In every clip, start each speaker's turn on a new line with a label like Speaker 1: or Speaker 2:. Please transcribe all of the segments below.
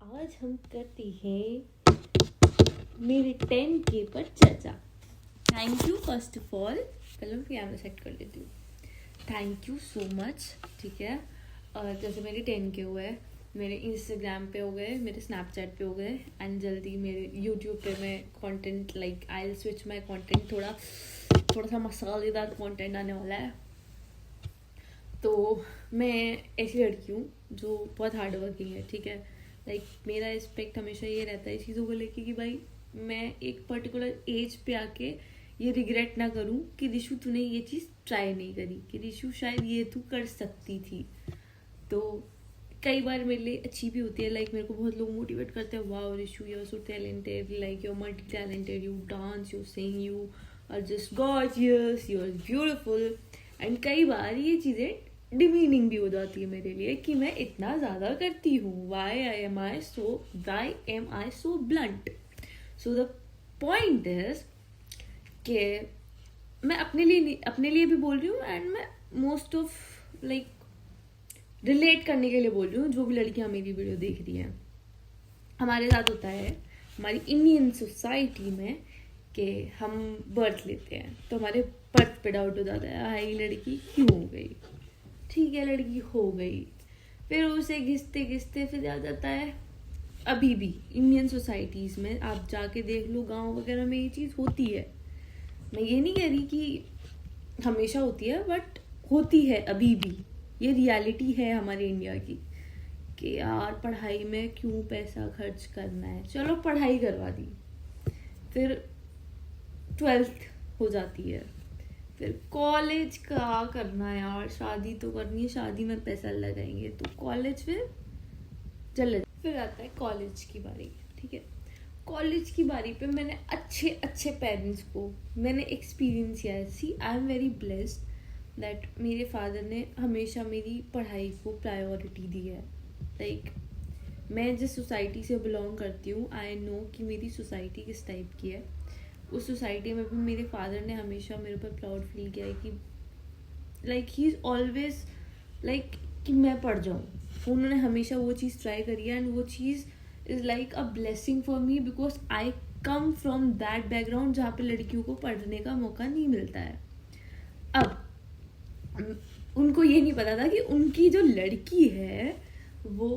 Speaker 1: आज हम करते हैं मेरे 10K पर चर्चा। Thank you first of all, पहले मैं कैमरा सेट कर लेती हूँ। Thank you so much. ठीक है, जैसे मेरे 10K हुए, मेरे इंस्टाग्राम पे हो गए, मेरे स्नैपचैट पे हो गए, एंड जल्दी मेरे यूट्यूब पे मैं content like I will switch my content, थोड़ा सा मसालेदार कंटेंट आने वाला है। तो मैं ऐसी लड़की हूँ जो बहुत हार्ड वर्किंग है। ठीक है, लाइक मेरा रिस्पेक्ट हमेशा ये रहता है चीज़ों को लेके कि भाई मैं एक पर्टिकुलर एज पे आके ये रिग्रेट ना करूँ कि रिशु तूने ये चीज़ ट्राई नहीं करी, कि रिशु शायद ये तू कर सकती थी। तो कई बार मेरे लिए अच्छी भी होती है, लाइक मेरे को बहुत लोग मोटिवेट करते हैं, wow Rishu you are so talented, like you are multi talented, you dance, you sing, you are just gorgeous, you are beautiful. And कई बार ये चीज़ें डिमीनिंग भी हो जाती है मेरे लिए कि मैं इतना ज़्यादा करती हूँ, why am I so blunt. So the point is कि मैं अपने लिए भी बोल रही हूँ, एंड मैं मोस्ट ऑफ लाइक रिलेट करने के लिए बोल रही हूँ जो भी लड़कियाँ मेरी वीडियो देख रही हैं। हमारे साथ होता है हमारी इंडियन सोसाइटी में कि हम बर्थ लेते हैं तो हमारे बर्थ पे डाउट हो जाता है, हाई लड़की क्यों हो गई। ठीक है, लड़की हो गई, फिर उसे घिसते घिसते फिर आ जाता है। अभी भी इंडियन सोसाइटीज़ में आप जाके देख लो, गांव वगैरह में ये चीज़ होती है। मैं ये नहीं कह रही कि हमेशा होती है, बट होती है अभी भी। ये रियलिटी है हमारे इंडिया की कि यार पढ़ाई में क्यों पैसा खर्च करना है, चलो पढ़ाई करवा दी, फिर 12th हो जाती है, फिर कॉलेज का करना है यार, शादी तो करनी है, शादी में पैसा लगाएंगे तो कॉलेज फिर आता है कॉलेज की बारी। ठीक है, कॉलेज की बारी पे मैंने अच्छे पेरेंट्स को मैंने एक्सपीरियंस किया है। See I am very blessed that मेरे फादर ने हमेशा मेरी पढ़ाई को प्रायोरिटी दी है। लाइक मैं जिस सोसाइटी से बिलोंग करती हूँ, आई नो कि मेरी सोसाइटी किस टाइप की है। उस सोसाइटी में भी मेरे फादर ने हमेशा मेरे ऊपर प्राउड फील किया है कि like he is always like कि मैं पढ़ जाऊँ। उन्होंने हमेशा वो चीज़ ट्राई करी है, एंड वो चीज़ is like a blessing for me because I come from that background जहाँ पे लड़कियों को पढ़ने का मौका नहीं मिलता है। अब उनको ये नहीं पता था कि उनकी जो लड़की है वो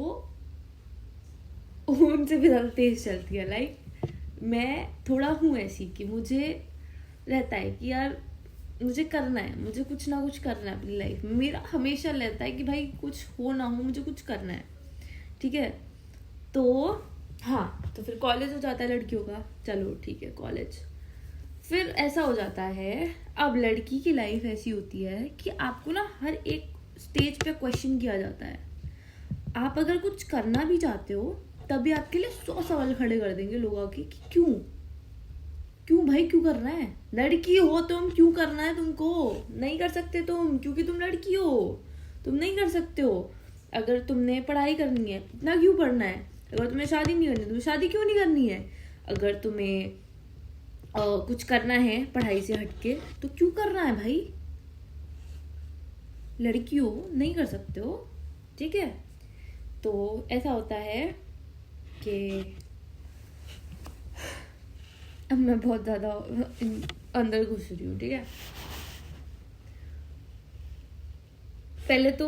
Speaker 1: उनसे भी ज़्यादा तेज चलती है। लाइक मैं थोड़ा हूँ ऐसी कि मुझे रहता है कि यार मुझे करना है, मुझे कुछ ना कुछ करना है अपनी लाइफ में। मेरा हमेशा रहता है कि भाई कुछ हो ना हो मुझे कुछ करना है। ठीक है, तो हाँ, तो फिर कॉलेज हो जाता है लड़कियों का, चलो ठीक है कॉलेज। फिर ऐसा हो जाता है, अब लड़की की लाइफ ऐसी होती है कि आपको ना हर एक स्टेज पे क्वेश्चन किया जाता है। आप अगर कुछ करना भी चाहते हो तभी आपके लिए 100 सवाल खड़े कर देंगे लोग आके कि क्यों भाई क्यों करना है, लड़की हो तुम, क्यों करना है तुमको, नहीं कर सकते तुम क्योंकि तुम लड़की हो, तुम नहीं कर सकते हो। अगर तुमने पढ़ाई करनी है इतना क्यों पढ़ना है, अगर तुम्हें शादी नहीं करनी तुम्हें शादी क्यों नहीं करनी है, अगर तुम्हें कुछ करना है पढ़ाई से हटके तो क्यों करना है भाई, लड़की हो नहीं कर सकते हो। ठीक है, तो ऐसा होता है कि अब मैं बहुत ज़्यादा अंदर घुस रही हूँ। ठीक है, पहले तो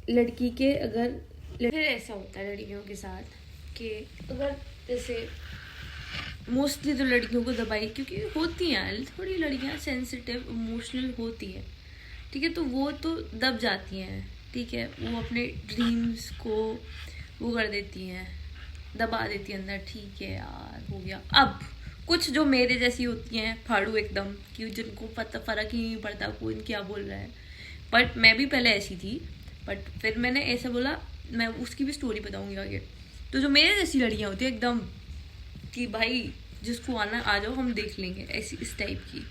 Speaker 1: लड़की के अगर फिर ऐसा होता है लड़कियों के साथ कि अगर जैसे मोस्टली तो लड़कियों को दबाई, क्योंकि होती हैं थोड़ी लड़कियाँ सेंसिटिव इमोशनल होती हैं। ठीक है, तो वो तो दब जाती हैं। ठीक है, वो अपने ड्रीम्स को वो कर देती हैं, दबा देती है अंदर। ठीक है यार हो गया। अब कुछ जो मेरे जैसी होती हैं फाड़ू एकदम, कि जिनको पता फर्क ही नहीं पड़ता कोई क्या बोल रहा है, बट मैं भी पहले ऐसी थी, बट फिर मैंने ऐसा बोला, मैं उसकी भी स्टोरी बताऊंगी आगे। तो जो मेरे जैसी लड़कियाँ होती हैं एकदम कि भाई जिसको आना आ जाओ हम देख लेंगे, ऐसी इस टाइप की।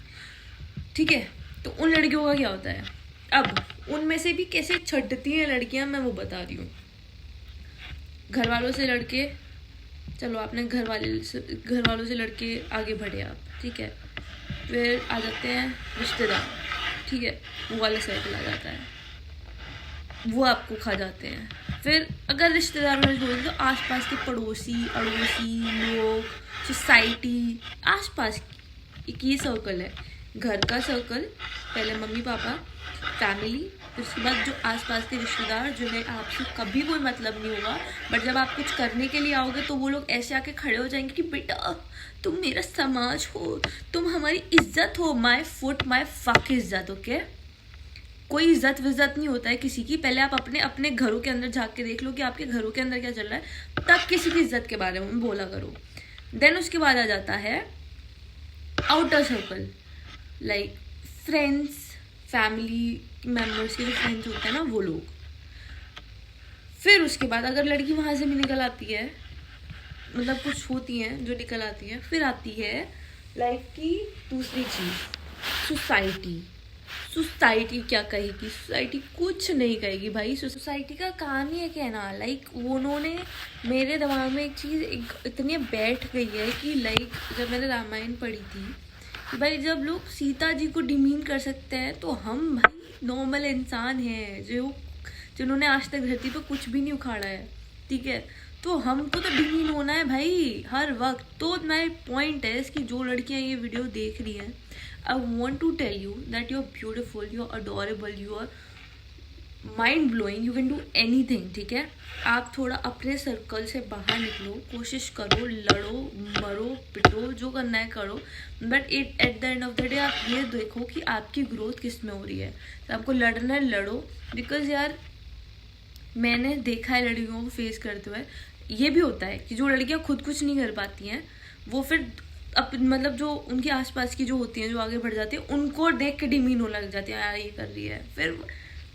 Speaker 1: ठीक है, तो उन लड़कियों का क्या होता है, अब उनमें से भी कैसे छटती हैं लड़कियां मैं वो बता रही हूँ। घर वालों से लड़के, चलो आपने घर वालों से लड़के आगे बढ़े आप। ठीक है, फिर आ जाते हैं रिश्तेदार। ठीक है, वो वाला सर्कल आ जाता है, वो आपको खा जाते हैं। फिर अगर रिश्तेदारों में बोल तो आसपास के पड़ोसी अड़ोसी लोग, सोसाइटी, आसपास एक ये सर्कल है, घर का सर्कल, पहले मम्मी पापा, फैमिली, फिर उसके बाद जो आसपास के रिश्तेदार जिन्हें आपसे कभी कोई मतलब नहीं होगा, बट जब आप कुछ करने के लिए आओगे तो वो लोग ऐसे आके खड़े हो जाएंगे कि बेटा तुम मेरा समाज हो, तुम हमारी इज्जत हो, माय फुट माय फक इज्जत। ओके, कोई इज्जत विज्जत नहीं होता है किसी की। पहले आप अपने अपने घरों के अंदर झाँक के देख लो कि आपके घरों के अंदर क्या चल रहा है, तब किसी की इज्जत के बारे में बोला करो। देन उसके बाद आ जाता है outer circle, like friends, family members के जो फ्रेंड्स होते हैं ना वो लोग। फिर उसके बाद अगर लड़की वहाँ से भी निकल आती है, मतलब कुछ होती हैं जो निकल आती है, फिर आती है लाइफ की दूसरी चीज़, सोसाइटी। सोसाइटी क्या कहेगी? सोसाइटी कुछ नहीं कहेगी भाई। सोसाइटी का काम ही है कहना, लाइक उन्होंने मेरे दिमाग में एक चीज़ इतनी बैठ गई है कि लाइक जब मैंने रामायण पढ़ी थी कि भाई जब लोग सीता जी को डिमीन कर सकते हैं तो हम भाई नॉर्मल इंसान हैं जिन्होंने आज तक धरती पर कुछ भी नहीं उखाड़ा है, ठीक है, तो हमको तो डिमीन होना है भाई हर वक्त। तो माय पॉइंट है कि जो लड़कियां ये वीडियो देख रही हैं, I want to tell you that you're beautiful, you're adorable, you are mind blowing, you can do anything, ठीक है। आप थोड़ा अपने सर्कल से बाहर निकलो, कोशिश करो, लड़ो मरो पिटो, जो करना है करो, but at the end of the day आप ये देखो कि आपकी ग्रोथ किस में हो रही है। तो आपको लड़ना है लड़ो, बिकॉज यार मैंने देखा है लड़कियों को फेस करते हुए, ये भी होता है कि जो लड़कियां खुद कुछ नहीं कर पाती हैं वो फिर मतलब जो उनके आसपास की जो होती हैं जो आगे बढ़ जाती है उनको देख के डिमीन होने लग जाती है, यार ये कर रही है। फिर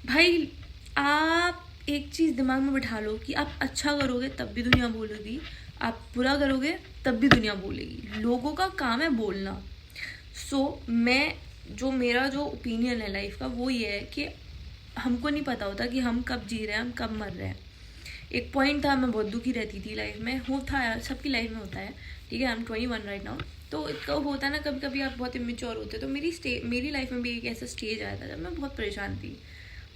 Speaker 1: भाई आप एक चीज़ दिमाग में बिठा लो कि आप अच्छा करोगे तब भी दुनिया बोलेगी, आप बुरा करोगे तब भी दुनिया बोलेगी। लोगों का काम है बोलना। मेरा जो ओपिनियन है लाइफ का वो ये है कि हमको नहीं पता होता कि हम कब जी रहे हैं, हम कब मर रहे हैं। एक पॉइंट था मैं बहुत दुखी रहती थी लाइफ में, होता है सबकी लाइफ में होता है, ठीक है। I am 21 right now. तो इसका होता है ना कभी कभी आप बहुत इमेच्योर होते, तो मेरी लाइफ में भी एक ऐसा स्टेज आया था जब मैं बहुत परेशान थी।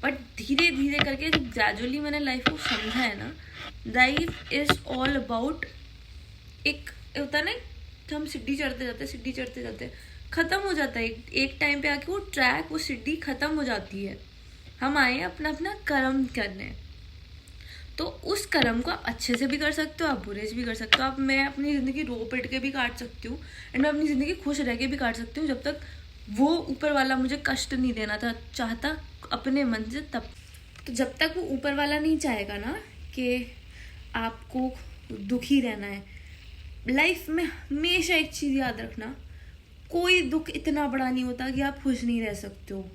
Speaker 1: बट धीरे धीरे करके जब ग्रेजुअली मैंने लाइफ को समझा है ना, लाइफ इज़ ऑल अबाउट, एक होता है ना, हम सीढ़ी चढ़ते जाते ख़त्म हो जाता है एक टाइम पे आके वो ट्रैक, वो सीढ़ी ख़त्म हो जाती है। हम आए अपना अपना कर्म करने, तो उस कर्म को आप अच्छे से भी कर सकते हो, आप बुरे से भी कर सकते हो। मैं अपनी ज़िंदगी रो पिट के भी काट सकती हूँ एंड मैं अपनी ज़िंदगी खुश रह के भी काट सकती हूँ, जब तक वो ऊपर वाला मुझे कष्ट नहीं देना था चाहता अपने मन से तब। तो जब तक वो ऊपर वाला नहीं चाहेगा ना कि आपको दुखी रहना है, लाइफ में हमेशा एक चीज़ याद रखना, कोई दुख इतना बड़ा नहीं होता कि आप खुश नहीं रह सकते हो।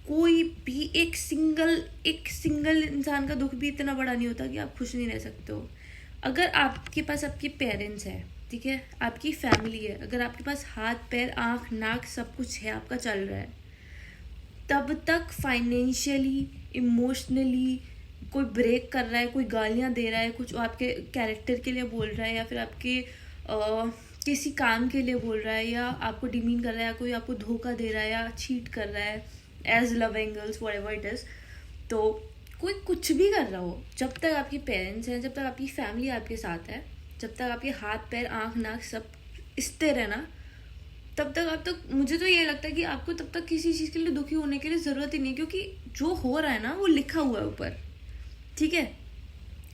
Speaker 1: कोई भी एक सिंगल इंसान का दुख भी इतना बड़ा नहीं होता कि आप खुश नहीं रह सकते हो। अगर आपके पास आपके पेरेंट्स हैं, ठीक है, आपकी फैमिली है, अगर आपके पास हाथ पैर आँख नाक सब कुछ है, आपका चल रहा है, तब तक फाइनेंशियली इमोशनली कोई ब्रेक कर रहा है, कोई गालियाँ दे रहा है, कुछ आपके कैरेक्टर के लिए बोल रहा है या फिर आपके किसी काम के लिए बोल रहा है या आपको डिमीन कर रहा है या कोई आपको धोखा दे रहा है या चीट कर रहा है as love angles whatever it is, तो कोई कुछ भी कर रहा हो, जब तक आपके पेरेंट्स हैं, जब तक आपकी फैमिली आपके साथ है, जब तक आपके हाथ पैर आँख नाक सब स्थिर है ना, तब तक मुझे तो ये लगता है कि आपको तब तक किसी चीज़ के लिए दुखी होने के लिए ज़रूरत ही नहीं, क्योंकि जो हो रहा है ना वो लिखा हुआ है ऊपर, ठीक है।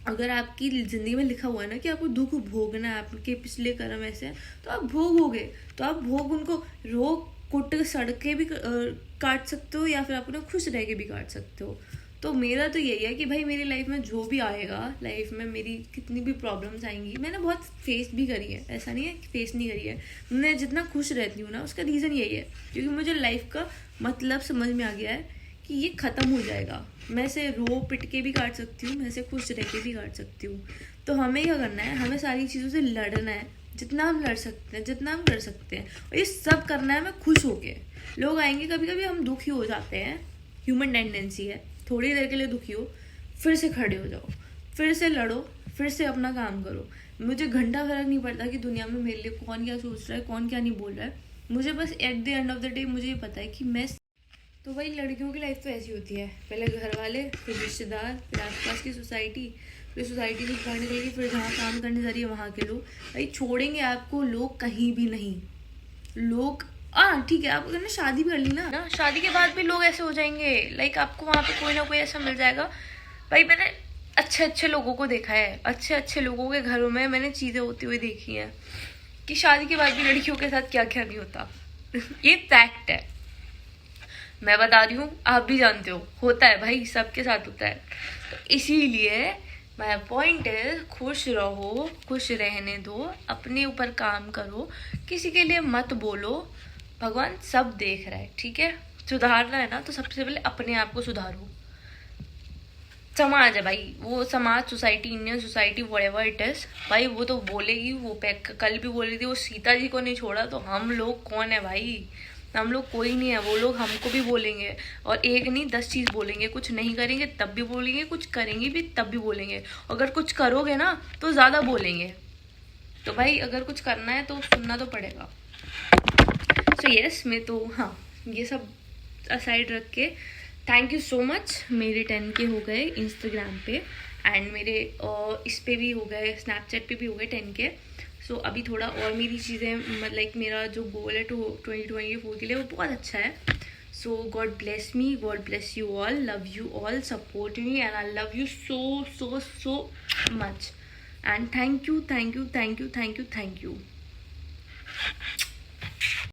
Speaker 1: अगर आपकी ज़िंदगी में लिखा हुआ है ना कि आपको दुख भोगना है, आपके पिछले कर्म ऐसे हैं, तो आप भोगोगे, तो आप भोग उनको रोक कुट सड़ के भी काट सकते हो या फिर आप उन्हें खुश रह के भी काट सकते हो। तो मेरा तो यही है कि भाई मेरी लाइफ में जो भी आएगा, लाइफ में मेरी कितनी भी प्रॉब्लम्स आएंगी, मैंने बहुत फेस भी करी है, ऐसा नहीं है कि फेस नहीं करी है। मैं जितना खुश रहती हूँ ना उसका रीज़न यही है क्योंकि मुझे लाइफ का मतलब समझ में आ गया है कि ये ख़त्म हो जाएगा। मैं इसे रो पिट के भी काट सकती हूँ, मैं इसे खुश रह के भी काट सकती हूँ। तो हमें क्या करना है, हमें सारी चीज़ों से लड़ना है, जितना हम लड़ सकते हैं, जितना हम कर सकते हैं, और ये सब करना है मैं खुश होके। लोग आएंगे, कभी कभी हम दुखी हो जाते हैं, ह्यूमन टेंडेंसी है, थोड़ी देर के लिए दुखी हो, फिर से खड़े हो जाओ, फिर से लड़ो, फिर से अपना काम करो। मुझे घंटा फर्क नहीं पड़ता कि दुनिया में मेरे लिए कौन क्या सोच रहा है, कौन क्या नहीं बोल रहा है। मुझे बस at the end of the day मुझे ये पता है कि मैं तो भाई लड़कियों की लाइफ तो ऐसी होती है, पहले घर वाले, फिर रिश्तेदार, फिर आसपास की सोसाइटी, फिर सोसाइटी से बाहर निकलेगी, फिर जहाँ काम करने जा रही है वहाँ के लोग। भाई छोड़ेंगे आपको लोग कहीं भी नहीं। लोग ठीक है, आप अगर ना शादी भी कर ली ना, शादी के बाद भी लोग ऐसे हो जाएंगे, लाइक आपको वहाँ पे कोई ना कोई ऐसा मिल जाएगा। भाई मैंने अच्छे अच्छे लोगों को देखा है, अच्छे अच्छे लोगों के घरों में मैंने चीज़ें होती हुई देखी हैं कि शादी के बाद भी लड़कियों के साथ क्या क्या नहीं होता। ये फैक्ट है, मैं बता रही हूँ, आप भी जानते हो, होता है भाई, सबके साथ होता है। तो इसीलिए माय पॉइंट है, खुश रहो, खुश रहने दो, अपने ऊपर काम करो, किसी के लिए मत बोलो, भगवान सब देख रहा है, ठीक है। सुधारना है ना तो सबसे पहले अपने आप को सुधारो। समाज है भाई, वो समाज, society, Indian society, whatever it is, भाई वो तो बोलेगी। वो कल भी बोल रही थी, वो सीता जी को नहीं छोड़ा तो हम लोग कौन है भाई, हम लोग कोई नहीं है। वो लोग हमको भी बोलेंगे, और एक नहीं 10 चीज़ बोलेंगे। कुछ नहीं करेंगे तब भी बोलेंगे, कुछ करेंगे भी तब भी बोलेंगे। अगर कुछ करोगे ना तो ज़्यादा बोलेंगे। तो भाई अगर कुछ करना है तो सुनना तो पड़ेगा। सो यस, मैं तो हाँ, ये सब असाइड रख के थैंक यू सो मच। मेरे 10K हो गए इंस्टाग्राम पे, एंड मेरे इस पे भी हो गए, स्नैपचैट पे भी हो गए 10K। सो अभी थोड़ा और मेरी चीज़ें, लाइक मेरा जो गोल है 2024 के लिए, वो बहुत अच्छा है। So God bless me, God bless you all, love you all, support me, and I love you so so so much, and thank you, thank you, thank you, thank you, thank you.